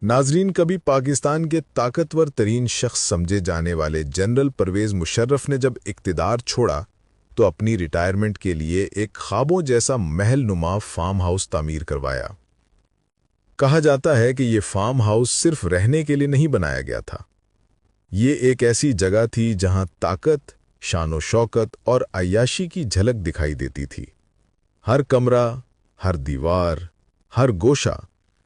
ناظرین، کبھی پاکستان کے طاقتور ترین شخص سمجھے جانے والے جنرل پرویز مشرف نے جب اقتدار چھوڑا تو اپنی ریٹائرمنٹ کے لیے ایک خوابوں جیسا محل نما فارم ہاؤس تعمیر کروایا۔ کہا جاتا ہے کہ یہ فارم ہاؤس صرف رہنے کے لیے نہیں بنایا گیا تھا، یہ ایک ایسی جگہ تھی جہاں طاقت، شان و شوکت اور عیاشی کی جھلک دکھائی دیتی تھی۔ ہر کمرہ، ہر دیوار، ہر گوشہ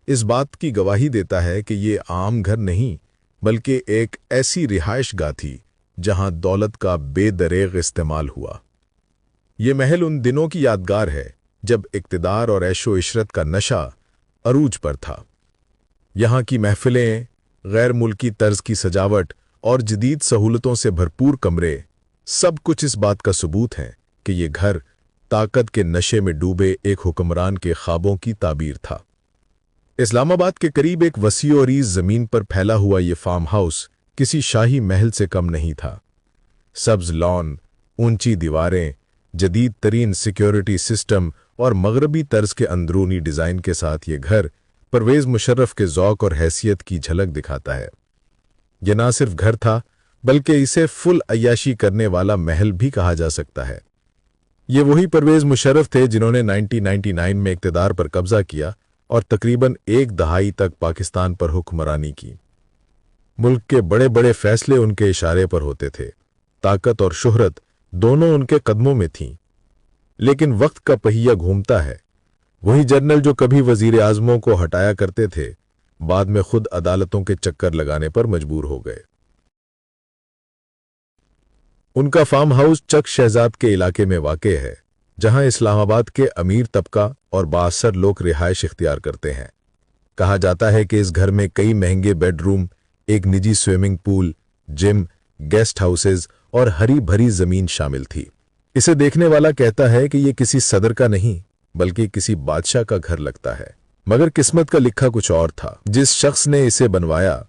اس بات کی گواہی دیتا ہے کہ یہ عام گھر نہیں بلکہ ایک ایسی رہائش گاہ تھی جہاں دولت کا بے دریغ استعمال ہوا۔ یہ محل ان دنوں کی یادگار ہے جب اقتدار اور عیش و عشرت کا نشہ عروج پر تھا۔ یہاں کی محفلیں، غیر ملکی طرز کی سجاوٹ اور جدید سہولتوں سے بھرپور کمرے، سب کچھ اس بات کا ثبوت ہیں کہ یہ گھر طاقت کے نشے میں ڈوبے ایک حکمران کے خوابوں کی تعبیر تھا۔ اسلام آباد کے قریب ایک وسیع و عریض زمین پر پھیلا ہوا یہ فارم ہاؤس کسی شاہی محل سے کم نہیں تھا۔ سبز لان، اونچی دیواریں، جدید ترین سیکیورٹی سسٹم اور مغربی طرز کے اندرونی ڈیزائن کے ساتھ یہ گھر پرویز مشرف کے ذوق اور حیثیت کی جھلک دکھاتا ہے۔ یہ نہ صرف گھر تھا بلکہ اسے فل عیاشی کرنے والا محل بھی کہا جا سکتا ہے۔ یہ وہی پرویز مشرف تھے جنہوں نے 1999 میں اقتدار پر قبضہ کیا اور تقریباً ایک دہائی تک پاکستان پر حکمرانی کی۔ ملک کے بڑے بڑے فیصلے ان کے اشارے پر ہوتے تھے، طاقت اور شہرت دونوں ان کے قدموں میں تھیں۔ لیکن وقت کا پہیہ گھومتا ہے، وہی جنرل جو کبھی وزیر اعظموں کو ہٹایا کرتے تھے، بعد میں خود عدالتوں کے چکر لگانے پر مجبور ہو گئے۔ ان کا فارم ہاؤس چک شہزاد کے علاقے میں واقع ہے، جہاں اسلام آباد کے امیر طبقہ اور بااثر لوگ رہائش اختیار کرتے ہیں۔ کہا جاتا ہے کہ اس گھر میں کئی مہنگے بیڈ روم، ایک نجی سوئمنگ پول، جم، گیسٹ ہاؤسز اور ہری بھری زمین شامل تھی۔ اسے دیکھنے والا کہتا ہے کہ یہ کسی صدر کا نہیں بلکہ کسی بادشاہ کا گھر لگتا ہے۔ مگر قسمت کا لکھا کچھ اور تھا۔ جس شخص نے اسے بنوایا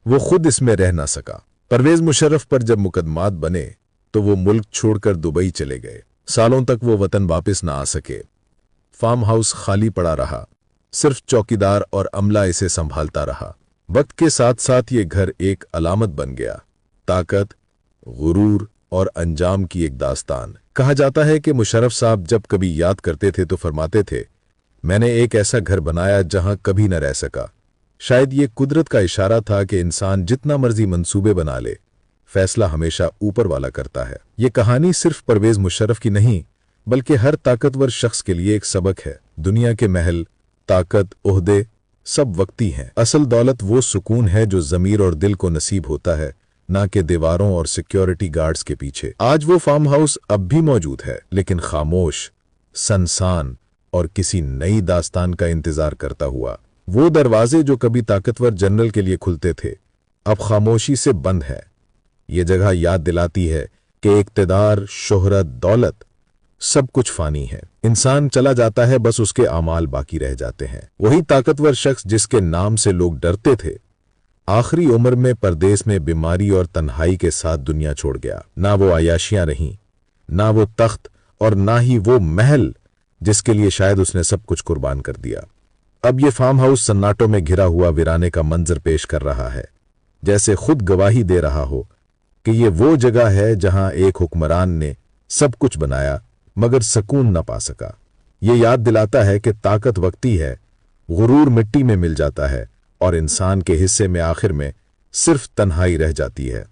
وہ خود اس میں رہ نہ سکا۔ پرویز مشرف پر جب مقدمات بنے تو وہ ملک چھوڑ کر دبئی چلے گئے۔ سالوں تک وہ وطن واپس نہ آ سکے۔ فارم ہاؤس خالی پڑا رہا، صرف چوکیدار اور عملہ اسے سنبھالتا رہا۔ وقت کے ساتھ ساتھ یہ گھر ایک علامت بن گیا، طاقت، غرور اور انجام کی ایک داستان۔ کہا جاتا ہے کہ مشرف صاحب جب کبھی یاد کرتے تھے تو فرماتے تھے، میں نے ایک ایسا گھر بنایا جہاں کبھی نہ رہ سکا۔ شاید یہ قدرت کا اشارہ تھا کہ انسان جتنا مرضی منصوبے بنا لے، فیصلہ ہمیشہ اوپر والا کرتا ہے۔ یہ کہانی صرف پرویز مشرف کی نہیں بلکہ ہر طاقتور شخص کے لیے ایک سبق ہے۔ دنیا کے محل، طاقت، عہدے سب وقتی ہیں۔ اصل دولت وہ سکون ہے جو ضمیر اور دل کو نصیب ہوتا ہے، نہ کہ دیواروں اور سیکیورٹی گارڈز کے پیچھے۔ آج وہ فارم ہاؤس اب بھی موجود ہے، لیکن خاموش، سنسان اور کسی نئی داستان کا انتظار کرتا ہوا۔ وہ دروازے جو کبھی طاقتور جنرل کے لیے کھلتے تھے، اب خاموشی سے بند ہے۔ یہ جگہ یاد دلاتی ہے کہ اقتدار، شہرت، دولت سب کچھ فانی ہے۔ انسان چلا جاتا ہے، بس اس کے اعمال باقی رہ جاتے ہیں۔ وہی طاقتور شخص جس کے نام سے لوگ ڈرتے تھے، آخری عمر میں پردیس میں بیماری اور تنہائی کے ساتھ دنیا چھوڑ گیا۔ نہ وہ عیاشیاں رہیں، نہ وہ تخت اور نہ ہی وہ محل جس کے لیے شاید اس نے سب کچھ قربان کر دیا۔ اب یہ فارم ہاؤس سناٹوں میں گھرا ہوا ویرانے کا منظر پیش کر رہا ہے، جیسے خود گواہی دے رہا ہو کہ یہ وہ جگہ ہے جہاں ایک حکمران نے سب کچھ بنایا مگر سکون نہ پا سکا۔ یہ یاد دلاتا ہے کہ طاقت وقتی ہے، غرور مٹی میں مل جاتا ہے اور انسان کے حصے میں آخر میں صرف تنہائی رہ جاتی ہے۔